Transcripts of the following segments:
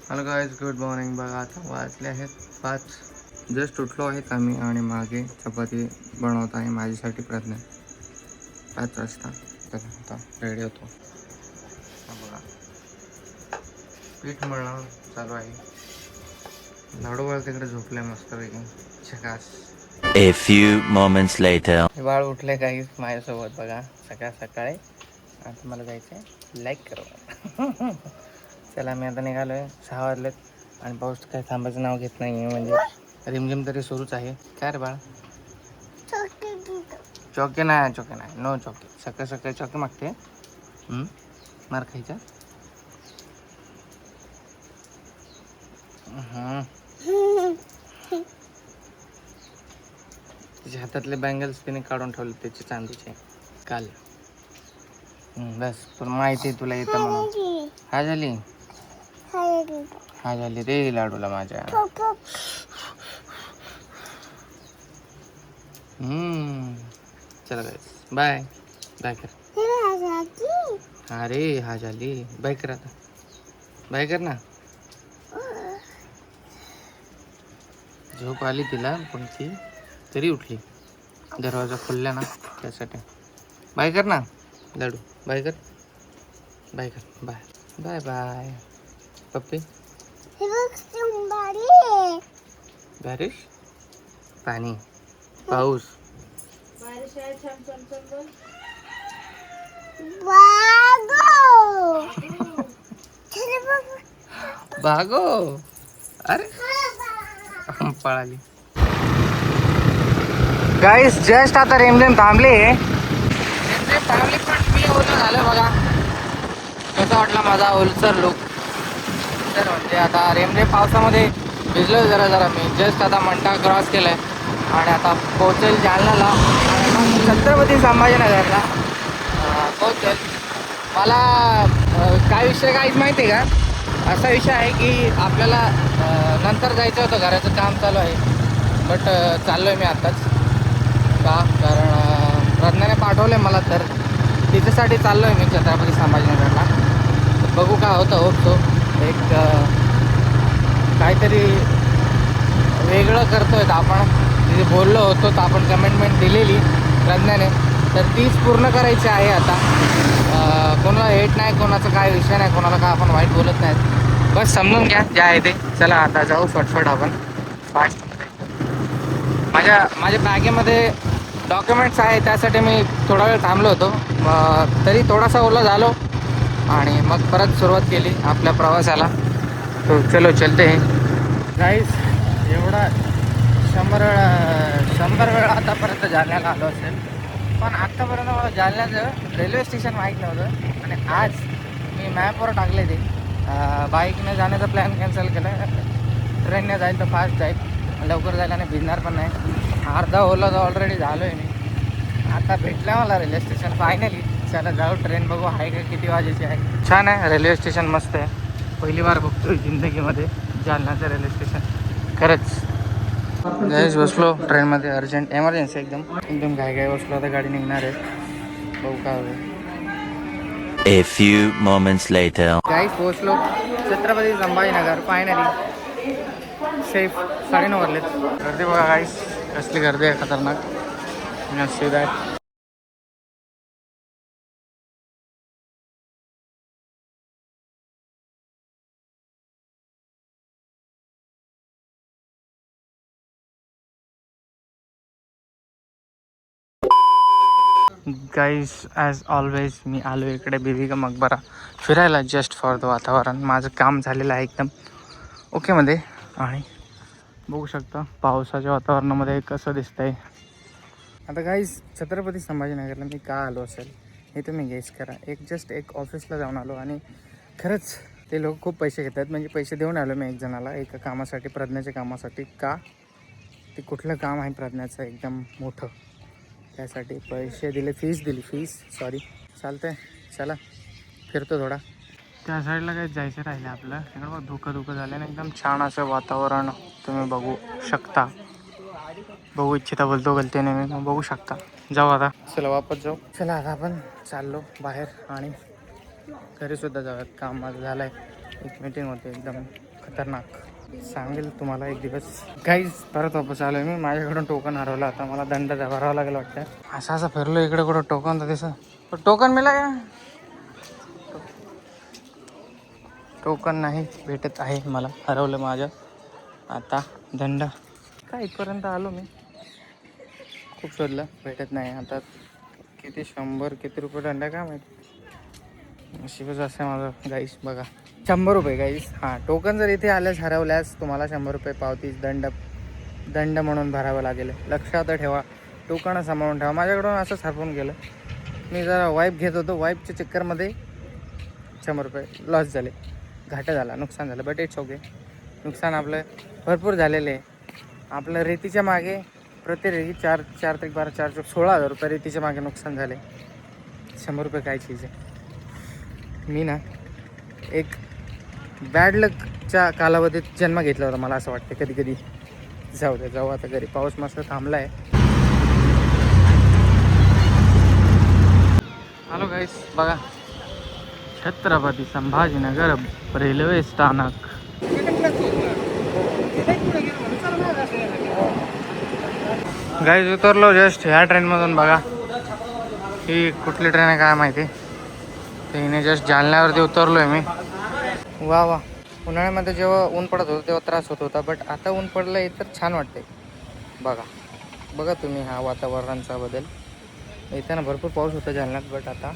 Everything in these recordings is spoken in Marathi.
Hello guys, good morning. बघा आता वाजले आहेत 5. जस्ट उठलो आहेत आम्ही आणि मागे चपाती बनवत आहे माझ्यासाठी प्रज्ञा. 5 वाजता तर आता रेडी होतो. बघा पीठ मळणं चालू आहे. लाडूबाळ तिकडे झोपले मस्तपैकी झकास. A few moments later. बाळ उठले काही माझ्यासोबत. बघा सकाळ सकाळी आता मला जायचं आहे लाईक करू. चला मी आता निघालोय. 6 वाजलेत आणि पाऊस काही थांबायचं नाव घेत नाही आहे. म्हणजे रिमझिम तरी सुरूच आहे. काय रे बाळा? चॉकी नाही, चॉकी नाही, नो चॉकी. सकाळ सकाळी चॉकी मागते. मार खायचा. तिच्या हातातले बँगल्स तिने काढून ठेवले त्याचे चांदीचे काल. बस तुला माहिती आहे तुला येतं म्हणून. हा झाली, हा झाली रे लाडूला माझ्या. चला बाय बाय कर. हा रे हा झाली. बाय कर आता. बाय कर ना. झोप आली तिला पण ती तरी उठली. दरवाजा खोलला ना त्यासाठी. बाय कर ना लाडू. बाय कर. बाय कर. बाय बाय बाय पप्पी. बारिश, पाणी, पाऊस. भागो. अरे पळाली. गाईस जस्ट आता रेमझेम थांबली. पण मी ओलं झालं बघा. कसा वाटला माझा ओलसर लुक? तर म्हणजे आता रेमझेम पावसामध्ये भिजलो जरा जरा. मी जस्ट आता मंठा क्रॉस केलाय आणि आता पोहोचेल जालन्याला. छत्रपती संभाजीनगरला पोहोचेल. मला काय विषय काहीच माहिती आहे का? असा विषय आहे की आपल्याला नंतर जायचं होतं. घराचं काम चालू आहे बट चाललो आहे मी आत्ताच. का? कारण प्रज्ञाने पाठवलं आहे मला, तर तिच्यासाठी चाललो आहे मी छत्रपती संभाजीनगरला. बघू काय होतं. होपसो एक काहीतरी वेगळं करतो आहे आपण. तिथे बोललो होतो तर आपण कमिटमेंट दिलेली प्रज्ञाने, तर तीच पूर्ण करायची आहे आता. कोणाला हेट नाही, कोणाचा काय विषय नाही, कोणाला काय आपण वाईट बोलत नाहीत. बस समजून घ्या जे आहे ते. चला आता जाऊ फटफट आपण फास्टमध्ये. माझ्या बॅगेमध्ये डॉक्युमेंट्स आहे त्यासाठी मी थोडा वेळ थांबलो होतो. तरी थोडासा ओला झालो आणि मग परत सुरुवात केली आपल्या प्रवासाला. तो चलो चलते गाईस. एवढा 100 वेळा आतापर्यंत जालन्याला आलो असेल, पण आत्तापर्यंत मला जालन्याचं रेल्वे स्टेशन माहीत नव्हतं. आणि आज मी मॅपवर टाकले ते. बाईकने जाण्याचा प्लॅन कॅन्सल केला. ट्रेनने जाईल तर फास्ट जाईल, लवकर जायला आणि भिजणार पण नाही. अर्धा ओला तर ऑलरेडी झालो आहे मी. आता भेटलं मला रेल्वे स्टेशन फायनली. चला जाऊ, ट्रेन बघू आहे का, किती वाजेची आहे. छान आहे रेल्वे स्टेशन, मस्त आहे. पहिली बार बघतो जिंदगीमध्ये जालन्याचं रेल्वे स्टेशन. खरंच गाईस बसलो ट्रेनमध्ये. अर्जंट एमर्जन्सी एकदम घाई बसलो. आता गाडी निघणार आहे. बघू काय होतं. A few moments later. गाईस पोहोचलो छत्रपती संभाजीनगर फायनली. सेफ. 9:30 वाजलेत. गर्दी बघा गाईस, कसली गर्दी आहे खतरनाक. See that. Guys as always मी आलो इकडे बीबी का मकबरा फिरायला, जस्ट फॉर द वातावरण. माझं काम झालेलं आहे एकदम ओकेमध्ये. आणि बघू शकता पावसाच्या वातावरणामध्ये कसं दिसतंय. आता गाईज छत्रपती संभाजीनगरला मी का आलो असेल हे तुम्ही गेस करा. एक ऑफिसला जाऊन आलो आणि खरंच ते लोक खूप पैसे घेतात. म्हणजे पैसे देऊन आलो मी एक जणाला एका कामासाठी, प्रज्ञाच्या कामासाठी. का? ते कुठलं काम आहे प्रज्ञाचं एकदम मोठं, त्यासाठी पैसे दिले. Fees sorry. चालतंय चला फिरतो थोडा. त्या साईडला काही जायचं राहिलं आपलं. इकडं बघ धुकं झालं ना, एकदम छान असं वातावरण तुम्ही बघू शकता. बघू इच्छिता बोलतो गलतीने मी, मग बघू शकता. जाऊ आता, चला वापस जाऊ. चला आता आपण चाललो बाहेर आणि घरी सुद्धा जाऊयात. काम माझं झालं आहे. एक मीटिंग होते एकदम खतरनाक, सांगेल तुम्हाला एक दिवस. काहीच परत वापस आलो मी. माझ्याकडून टोकन हरवलं, आता मला दंड भरावा लागेल वाटतं. असं फिरलो इकडे कुठं टोकन तर दिसत, टोकन मिळाला का? टोकन नाही भेटत आहे मला, हरवलं माझं. आता दंड काय इथपर्यंत आलो मी, खूप शोधलं भेटत नाही. आता किती 100 किती रुपये दंड काय माहिती. नशीबच असं आहे माझं गाईस. बघा 100 रुपये गाईस. हां, टोकन जर इथे आल्यास हरवल्यास तुम्हाला 100 रुपये पावती दंड म्हणून भरावं लागेल. लक्षात ठेवा, टोकन सांभाळून ठेवा. माझ्याकडून असंच हरवून गेलं. मी जरा वाईप घेत होतो, वाईपच्या चक्करमध्ये 100 रुपये लॉस झाले, घाटा झाला, नुकसान झालं. But it's okay. नुकसान आपलं भरपूर झालेलं आहे. आपलं रेतीच्या मागे प्रति रेती 4 3 12 4 16,000 रुपये रेतीच्या मागे नुकसान झाले. 100 रुपये काय चीज आहे. मी ना एक बॅड लकच्या कालावधीत जन्म घेतला होता, मला असं वाटतं कधी कधी. जाऊ आता घरी. पाऊस मस्त थांबला आहे. हॅलो गाईस, बघा छत्रपती संभाजीनगर रेल्वे स्थानक. गाईज उतरलो जस्ट ह्या ट्रेनमधून. बघा ही कुठली ट्रेन आहे काय माहिती. तर हिने जस्ट जालन्यावरती उतरलो आहे मी. वा वा. उन्हाळ्यामध्ये जेव्हा ऊन पडत होतं तेव्हा त्रास होत होता, बट आता ऊन पडलं आहे तर छान वाटते. बघा तुम्ही हा वातावरणाचा बदल. इथं ना भरपूर पाऊस होता जालन्यात, बट आता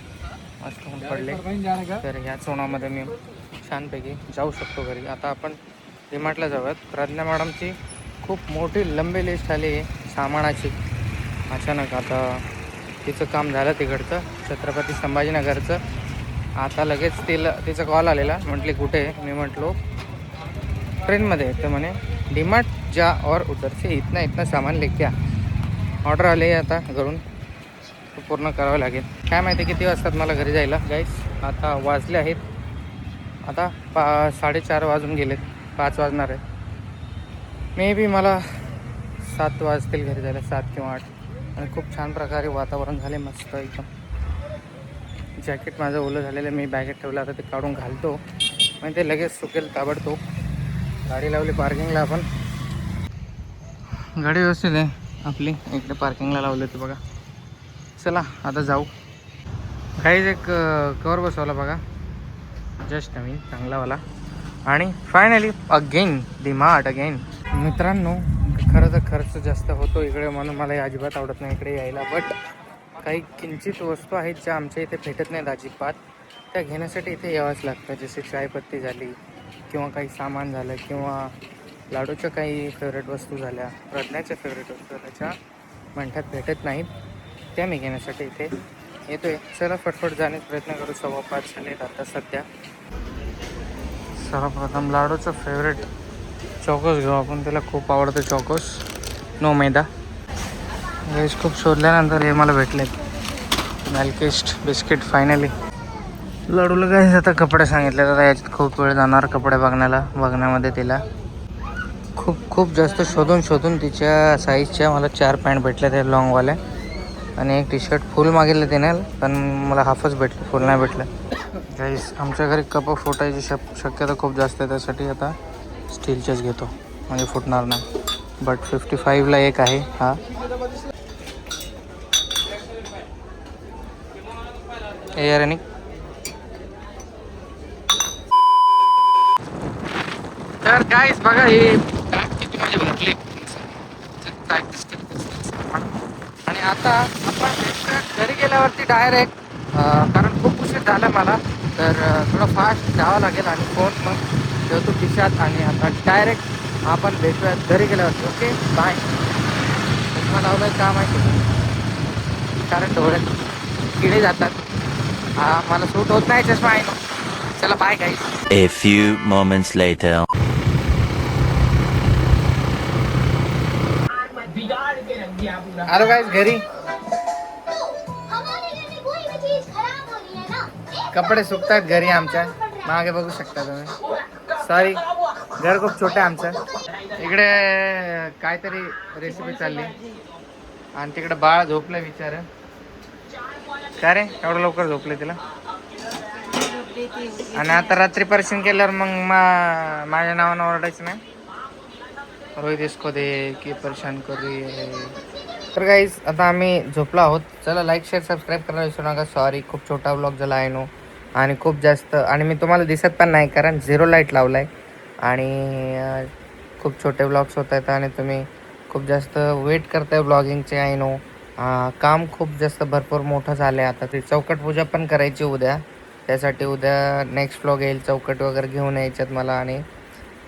मस्त ऊन पडले. तर ह्याच उन्हामध्ये मी छानपैकी जाऊ शकतो घरी. आता आपण डीमार्टला जाऊयात. प्रज्ञा मॅडमची खूप मोठी लंबी लिस्ट आली आहे सामानाची. अचानक आता तिचं काम झालं तिकडचं छत्रपती संभाजीनगरचं. आता लगेच तिचा कॉल आलेला. म्हटली कुठे? मी म्हटलो ट्रेनमध्ये. तर म्हणे डीमार्ट जा और उधर से इतना सामान लेके आ. ऑर्डर आले आता घरून, तो पूर्ण करावं लागेल. काय माहिती किती वाजतात मला घरी जायला गाईस. आता वाजले आहेत, आता 4:30 वाजून गेलेत, 5 वाजणार आहेत. मे बी मला 7 वाजतील घरी जायला, 7 किंवा 8. आणि खूप छान प्रकारे वातावरण झाले मस्त एकदम. जॅकेट माझं ओलं झालेलं मी बॅगेत ठेवलं, आता ते काढून घालतो म्हणजे ते लगेच सुकेल ताबडतोब. गाडी लावली पार्किंगला आपण. गाडी व्यवस्थित आहे आपली, इकडे पार्किंगला लावली होती बघा. चला आता जाऊ. काहीच एक कवर बसवला बघा, जस्ट नवीन चांगलावाला. आणि फायनली अगेन डीमार्ट अगेन. मित्रांनो खरं तर खर्च जास्त होतो इकडे, म्हणून मला अजिबात आवडत नाही इकडे यायला. बट काही किंचित वस्तू आहेत ज्या आमच्या इथे भेटत नाहीत अजिबात, त्या घेण्यासाठी इथे यावंच लागतं. जसे चायपत्ती झाली किंवा काही सामान झालं किंवा लाडूच्या काही फेवरेट वस्तू झाल्या, प्रज्ञाच्या फेवरेट वस्तू त्याच्या मंठ्यात भेटत नाहीत, त्या मी घेण्यासाठी इथे येतो आहे. चला फटफट जाण्याचा प्रयत्न करू. 5:15 झालेत आता सध्या. सर्वप्रथम लाडूचं फेवरेट चॉकोस घेऊ आपण. त्याला खूप आवडतं चॉकोस, नो मैदा. हेच खूप शोधल्यानंतर हे मला भेटलेत, मॅल्किस्ट बिस्किट फायनली. लाडूला काय आता कपडे सांगितले, तर याच्यात खूप वेळ जाणार कपडे बघण्यामध्ये. तिला खूप जास्त शोधून तिच्या साईजच्या मला 4 पॅन्ट भेटल्या त्या लॉंगवाल्या, आणि एक टी शर्ट फुल मागितलं तिने, पण मला हाफच भेटलं, फुल नाही भेटलं. गाईस आमच्या घरी कप फुटायची शक्यता खूप जास्त आहे, त्यासाठी आता स्टीलचेच घेतो म्हणजे फुटणार नाही. बट 55ला एक आहे हा. एअर आणि तर गाईस बघा ही किती म्हणजे भरली. आणि आता आपण घरी गेल्यावरती डायरेक्ट, कारण खूप उशीर झाला मला, तर थोडं फास्ट जावं लागेल. आणि फोन मग ठेवतो खिशात, आणि आता डायरेक्ट आपण भेटूया घरी गेल्यावरती. Okay bye. चष्मा लावला का माहिती, कारण डोळ्यात किडे जातात. हा मला सूट होत नाही चष्मा आहे ना. चला bye guys. A few moments later. आलो गाईस घरी. कपडे सुकतात घरी आमच्या, मागे बघू शकता तुम्ही. सॉरी घर खूप छोटं आहे आमचं. इकडे काहीतरी रेसिपी चालली आणि तिकडे बाळ झोपलं विचार. का रे एवढं लवकर झोपले तिला? आणि आता रात्री परेशान केल्यावर मग माझ्या नावानं ओरडायचं नाही. रोहित इसको दे की परेशान करू. तर गाईज आता आम्ही झोपलो आहोत. चला लाईक शेअर सबस्क्राईब करायला विसरू नका. सॉरी खूप छोटा व्लॉग झाला आहे नो आणि खूप जास्त आणि मी तुम्हाला दिसत पण नाही कारण 0 लाईट लावला आहे आणि खूप छोटे व्लॉग्स होत आहेत आणि तुम्ही खूप जास्त वेट करताय व्लॉगिंगचे आहे नो. काम खूप जास्त भरपूर मोठं झालं आहे. आता ती चौकट पूजा पण करायची उद्या. त्यासाठी उद्या नेक्स्ट व्लॉग येईल. चौकट वगैरे घेऊन यायच्यात मला आणि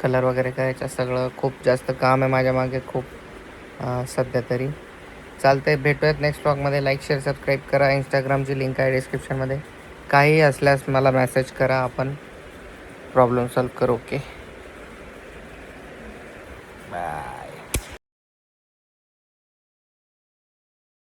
कलर वगैरे करायचं. सगळं खूप जास्त काम आहे माझ्या मागे खूप सध्या तरी. चालतंय भेटूयात नेक्स्ट व्लॉगमध्ये. लाईक शेअर सबस्क्राईब करा. इंस्टाग्रामची लिंक आहे डिस्क्रिप्शनमध्ये. काही असल्यास मला मेसेज करा. आपण प्रॉब्लेम सॉल्व करू. ओके.